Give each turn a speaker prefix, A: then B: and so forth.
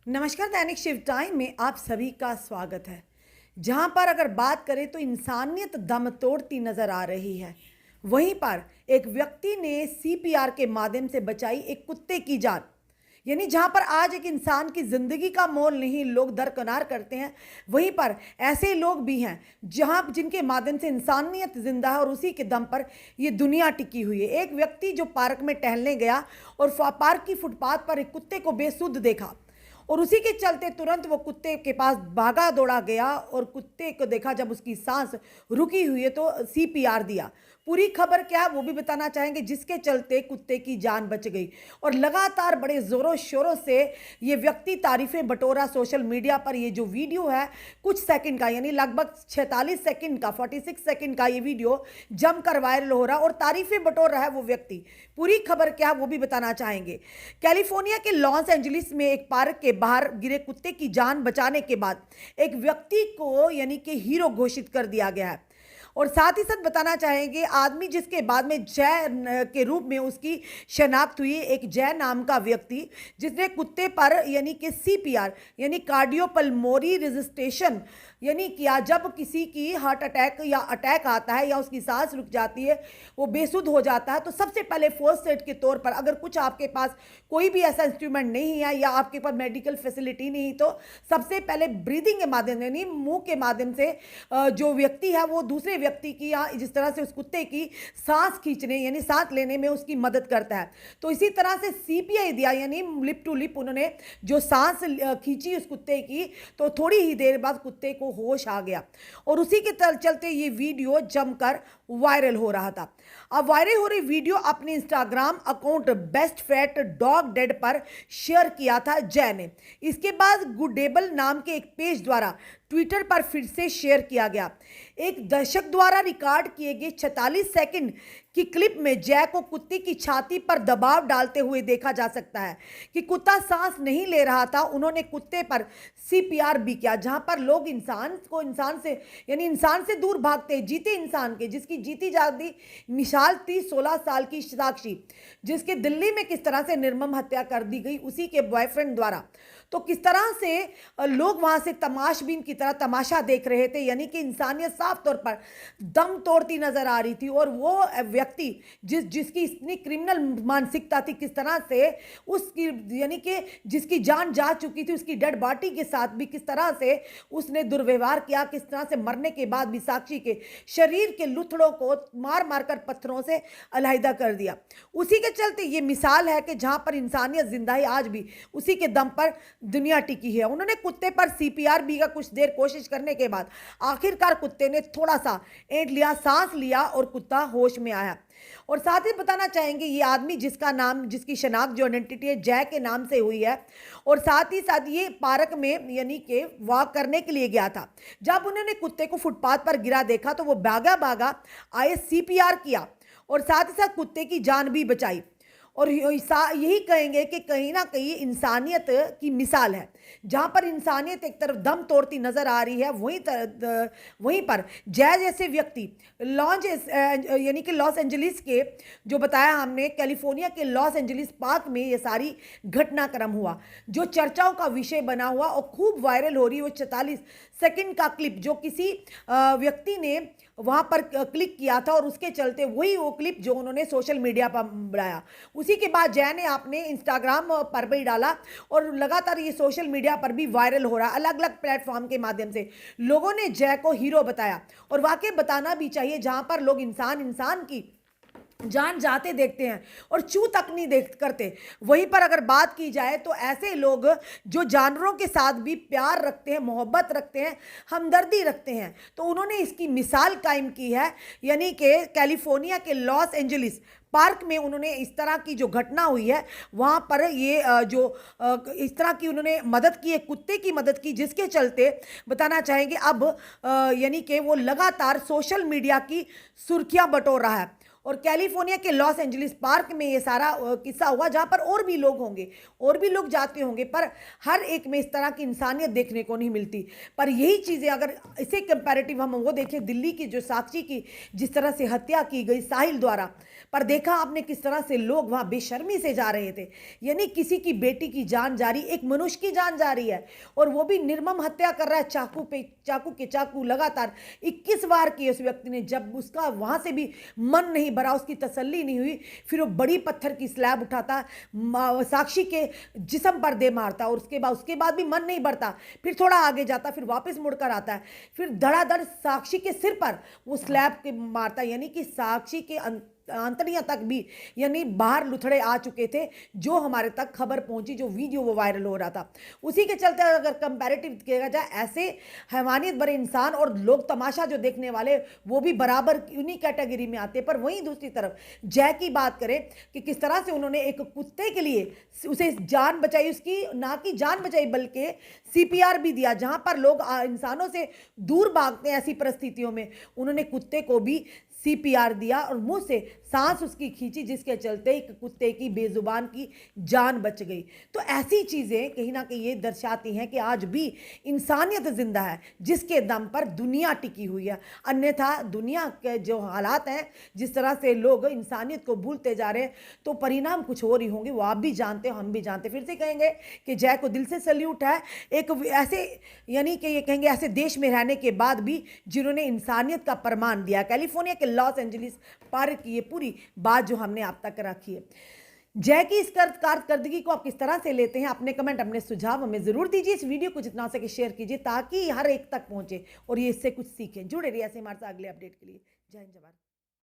A: नमस्कार। दैनिक शिव टाइम में आप सभी का स्वागत है। जहां पर अगर बात करें तो इंसानियत दम तोड़ती नजर आ रही है, वहीं पर एक व्यक्ति ने सीपीआर के माध्यम से बचाई एक कुत्ते की जान। यानी जहां पर आज एक इंसान की जिंदगी का मोल नहीं लोग दरकिनार करते हैं, वहीं पर ऐसे लोग भी हैं जहां जिनके माध्यम से इंसानियत जिंदा है और उसी के दम पर ये दुनिया टिकी हुई है। एक व्यक्ति जो पार्क में टहलने गया और पार्क की फुटपाथ पर एक कुत्ते को बेसुध देखा और उसी के चलते तुरंत वो कुत्ते के पास भागा दौड़ा गया और कुत्ते को देखा जब उसकी सांस रुकी हुई है तो सीपीआर दिया। पूरी खबर क्या है वो भी बताना चाहेंगे, जिसके चलते कुत्ते की जान बच गई। और लगातार बड़े ज़ोरों शोरों से ये व्यक्ति तारीफ़ें बटोरा सोशल मीडिया पर। ये जो वीडियो है कुछ सेकंड का, यानी लगभग 46 सेकंड का, 46 सेकंड का ये वीडियो जमकर वायरल हो रहा और तारीफ़ें बटोर रहा है वो व्यक्ति। पूरी खबर क्या है वो भी बताना चाहेंगे। कैलिफोर्निया के लॉस एंजलिस में एक पार्क के बाहर गिरे कुत्ते की जान बचाने के बाद एक व्यक्ति को यानी कि हीरो घोषित कर दिया गया है। और साथ ही साथ बताना चाहेंगे आदमी जिसके बाद में जय के रूप में उसकी शनाख्त हुई, एक जय नाम का व्यक्ति जिसने कुत्ते पर यानी कि सीपीआर यानी कार्डियोपल्मोनरी रेजिस्टेशन यानी किया। जब किसी की हार्ट अटैक या अटैक आता है या उसकी सांस रुक जाती है, वो बेसुध हो जाता है, तो सबसे पहले फर्स्ट एड के तौर पर अगर कुछ आपके पास कोई भी ऐसा इंस्ट्रूमेंट नहीं है या आपके पास मेडिकल फैसिलिटी नहीं, तो सबसे पहले ब्रीदिंग के माध्यम से यानी मुंह के माध्यम से जो व्यक्ति है वो दूसरे व्यक्ति की या जिस तरह से उस कुत्ते की सांस खींचने यानी सांस लेने में उसकी मदद करता है। तो इसी तरह से सीपीआई दिया यानी लिप टू लिप उन्होंने जो सांस खींची उस कुत्ते की, तो थोड़ी ही देर बाद कुत्ते को होश आ गया और उसी के चलते ये वीडियो जमकर वायरल हो रहा था। अब वायरल हो रही वीडियो अपने Instagram account best fat dog dead पर शेयर किया था जय ने। इसके बाद गुडेबल नाम के एक पेज द्वारा ट्विटर पर फिर से शेयर किया गया। एक दर्शक द्वारा रिकॉर्ड किए गए 46 सेकंड की क्लिप में जय को कुत्ते की छाती पर दबाव डालते हुए देखा जा सकता है कि कुत्ता सांस नहीं ले रहा था। उन्होंने कुत्ते पर सीपीआर भी किया, जहां पर लोग इंसान से यानी इंसान से दूर भागते, जीते इंसान के, जिसकी जीती जाती मिसाल थी 16 साल की साक्षी, जिसके दिल्ली में किस तरह से निर्मम हत्या कर दी गई उसी के बॉयफ्रेंड द्वारा। तो किस तरह से लोग वहां से तमाशबीन की तरह तमाशा देख रहे थे, यानी कि इंसानियत साफ तौर पर दम तोड़ती नजर आ रही थी। और वो व्यक्ति जिसकी इतनी क्रिमिनल मानसिकता थी, किस तरह से उसकी यानी कि जिसकी जान जा चुकी थी, उसकी डेड बॉडी के साथ भी किस तरह से उसने दुर्व्यवहार किया, किस तरह से मरने के बाद भी साक्षी के शरीर के लुथड़ों को मार मारकर पत्थरों से अलहदा कर दिया। उसी के चलते ये मिसाल है कि जहां पर इंसानियत जिंदा है आज भी उसी के दम पर दुनिया टिकी है। उन्होंने कुत्ते पर सीपीआर भी का कुछ देर कोशिश करने के बाद आखिरकार कुत्ते ने थोड़ा सा ऐंठ लिया, सांस लिया और कुत्ता होश में आया। और साथ ही बताना चाहेंगे ये आदमी जिसका नाम जिसकी शनाख्त जो आइडेंटिटी है जय के नाम से हुई है, और साथ ही साथ ये पार्क में यानी कि वॉक करने के लिए गया था। जब उन्होंने कुत्ते को फुटपाथ पर गिरा देखा तो वो भागा भागा आए, सीपीआर किया और साथ ही साथ कुत्ते की जान भी बचाई। और यही कहेंगे कि कहीं ना कहीं इंसानियत की मिसाल है। जहाँ पर इंसानियत एक तरफ दम तोड़ती नजर आ रही है, वहीं पर जय जैसे व्यक्ति यानी कि लॉस एंजलिस के जो बताया हमने कैलिफोर्निया के लॉस एंजलिस पार्क में ये सारी घटनाक्रम हुआ जो चर्चाओं का विषय बना हुआ और खूब वायरल हो रही है। वो 44 सेकंड का क्लिप जो किसी व्यक्ति ने वहां पर क्लिक किया था और उसके चलते वही वो क्लिप जो उन्होंने सोशल मीडिया पर बढ़ाया। उसी के बाद जय ने आपने इंस्टाग्राम पर भी डाला और लगातार ये सोशल मीडिया पर भी वायरल हो रहा है। अलग अलग प्लेटफॉर्म के माध्यम से लोगों ने जय को हीरो बताया और वाकई बताना भी चाहिए, जहां पर लोग इंसान की जान जाते देखते हैं और चू तक नहीं देख करते, वहीं पर अगर बात की जाए तो ऐसे लोग जो जानवरों के साथ भी प्यार रखते हैं, मोहब्बत रखते हैं, हमदर्दी रखते हैं, तो उन्होंने इसकी मिसाल कायम की है। यानी कि कैलिफोर्निया के लॉस एंजलिस पार्क में उन्होंने इस तरह की जो घटना हुई है वहाँ पर ये इस तरह की उन्होंने मदद की है, कुत्ते की मदद की, जिसके चलते बताना चाहेंगे अब यानी कि वो लगातार सोशल मीडिया की सुर्खियाँ बटोर रहा है। और कैलिफोर्निया के लॉस एंजलिस पार्क में ये सारा किस्सा हुआ, जहाँ पर और भी लोग होंगे, और भी लोग जाते होंगे, पर हर एक में इस तरह की इंसानियत देखने को नहीं मिलती। पर यही चीज़ें अगर इसे कंपैरेटिव हम वो देखें, दिल्ली की जो साक्षी की जिस तरह से हत्या की गई साहिल द्वारा, पर देखा आपने किस तरह से लोग वहाँ बेशर्मी से जा रहे थे, यानी किसी की बेटी की जान जा रही, एक मनुष्य की जान जा रही है, और वो भी निर्मम हत्या कर रहा है, चाकू पे चाकू लगातार 21 बार किए उस व्यक्ति ने। जब उसका वहाँ से भी मन नहीं भरा, उसकी तसल्ली नहीं हुई, फिर वो बड़ी पत्थर की स्लैब उठाता, साक्षी के जिस्म पर दे मारता, और उसके बाद भी मन नहीं भरता, फिर थोड़ा आगे जाता, फिर वापस मुड़कर आता है, फिर धड़ाधड़ साक्षी के सिर पर वो स्लैब के मारता, यानी कि साक्षी के आंतड़ियां तक भी यानी बाहर लुथड़े आ चुके थे, जो हमारे तक खबर पहुंची, जो वीडियो वो वायरल हो रहा था। उसी के चलते अगर कंपैरेटिव किया जाए, ऐसे हैवानियत भरे इंसान और लोग तमाशा जो देखने वाले, वो भी बराबर उन्हीं कैटेगरी में आते। पर वहीं दूसरी तरफ जय की बात करें कि किस तरह से उन्होंने एक कुत्ते के लिए उसे जान बचाई, उसकी ना कि जान बचाई बल्कि CPR भी दिया। जहां पर लोग इंसानों से दूर भागते हैं ऐसी परिस्थितियों में, उन्होंने कुत्ते को भी CPR दिया और मुंह से सांस उसकी खींची, जिसके चलते एक कुत्ते की बेजुबान की जान बच गई। तो ऐसी चीज़ें कहीं ना कहीं ये दर्शाती हैं कि आज भी इंसानियत जिंदा है, जिसके दम पर दुनिया टिकी हुई है। अन्यथा दुनिया के जो हालात हैं, जिस तरह से लोग इंसानियत को भूलते जा रहे हैं, तो परिणाम कुछ और ही होंगे। वो आप भी जानते हो, हम भी जानते। फिर से कहेंगे कि जय को दिल से सल्यूट है, एक ऐसे यानी कि ये कहेंगे ऐसे देश में रहने के बाद भी जिन्होंने इंसानियत का प्रमाण दिया। कैलिफोर्निया के लॉस एंजलिस पार्क की ये पूरी बात जो हमने आप तक रखी है। जय की इस कारकर्दगी को आप किस तरह से लेते हैं? अपने कमेंट, अपने सुझाव हमें जरूर दीजिए। इस वीडियो को जितना हो सके शेयर कीजिए, ताकि हर एक तक पहुंचे और ये इससे कुछ सीखें। जुड़े रहिए ऐसे हमारे साथ अगले अपडेट के लिए। जय हिंद, जय भारत।